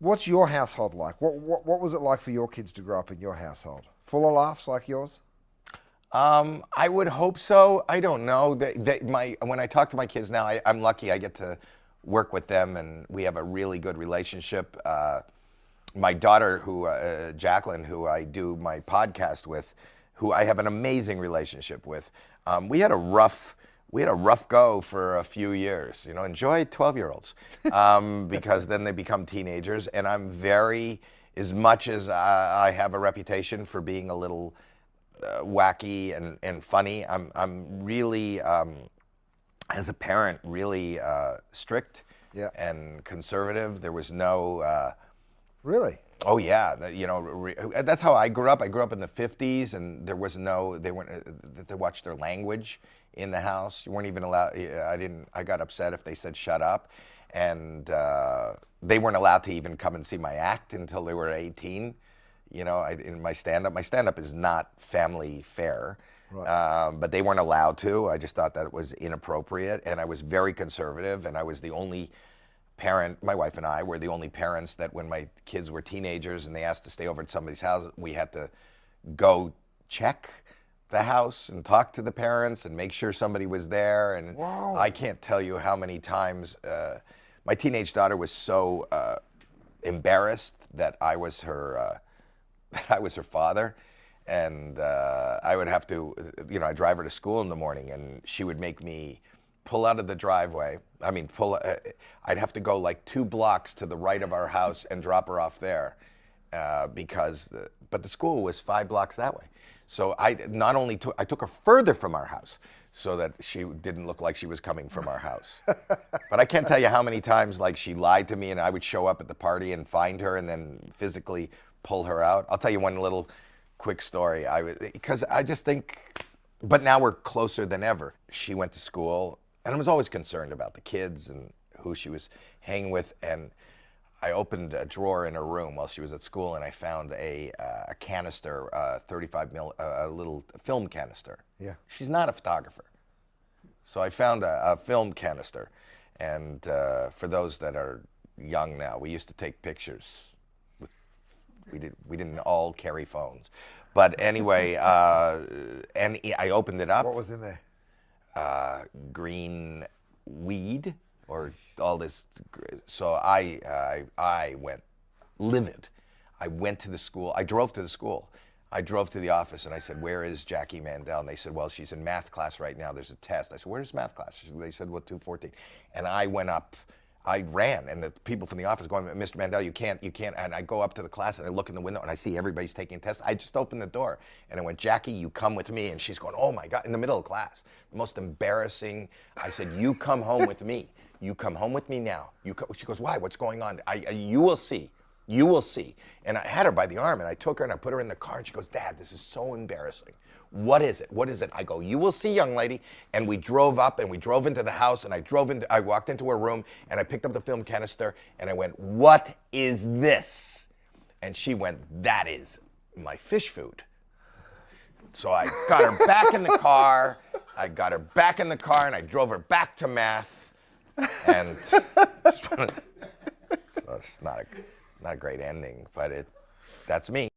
What's your household like? What was it like for your kids to grow up in your household? Full of laughs like yours? I would hope so. I don't know. When I talk to my kids now, I'm lucky. I get to work with them, and we have a really good relationship. My daughter, Jacqueline, who I do my podcast with, who I have an amazing relationship with. We had a rough go for a few years. Enjoy 12-year-olds, because then they become teenagers. And I'm very, as much as I have a reputation for being a little wacky and funny, I'm really, as a parent, really strict and conservative. There was no. Really? Oh yeah, that's how I grew up. I grew up in the '50s, and there was no. They watched their language in the house. You weren't even allowed. I got upset if they said shut up, and they weren't allowed to even come and see my act until they were 18. In my stand-up is not family fare, right. But they weren't allowed to. I just thought that it was inappropriate, and I was very conservative, and I was the only parent. My wife and I were the only parents that when my kids were teenagers and they asked to stay over at somebody's house, we had to go check the house and talk to the parents and make sure somebody was there. And Whoa. I can't tell you how many times my teenage daughter was so embarrassed that I was her father, and I would have to, I'd drive her to school in the morning, and she would make me pull out of the driveway. I'd have to go like 2 blocks to the right of our house and drop her off there, but the school was 5 blocks that way. So I took her further from our house so that she didn't look like she was coming from our house. But I can't tell you how many times like she lied to me, and I would show up at the party and find her and then physically pull her out. I'll tell you one little quick story. Because I just think, but now we're closer than ever. She went to school, and I was always concerned about the kids and who she was hanging with. And I opened a drawer in her room while she was at school, and I found a canister, 35 mil, a little film canister. Yeah. She's not a photographer, so I found a film canister. And for those that are young now, we used to take pictures. We didn't all carry phones, but anyway, and I opened it up. What was in there? Green weed or all this. So I went livid. I went to the school. I drove to the school. I drove to the office, and I said, "Where is Jackie Mandel?" And they said, "Well, she's in math class right now. There's a test." I said, "Where's math class?" They said, "Well, 214." And I went up. I ran, and the people from the office going, "Mr. Mandel, you can't." And I go up to the class, and I look in the window, and I see everybody's taking a test. I just opened the door, and I went, "Jackie, you come with me." And she's going, "Oh my God," in the middle of class. The most embarrassing. I said, "You come home with me. You come home with me now." She goes, "Why? What's going on?" You will see. You will see. And I had her by the arm, and I took her, and I put her in the car, and she goes, "Dad, this is so embarrassing. What is it? What is it?" I go, "You will see, young lady." And we drove up, and we drove into the house, and I walked into her room, and I picked up the film canister, and I went, "What is this?" And she went, "That is my fish food." So I got her back in the car. And I drove her back to math. And so it's not a great ending, but that's me.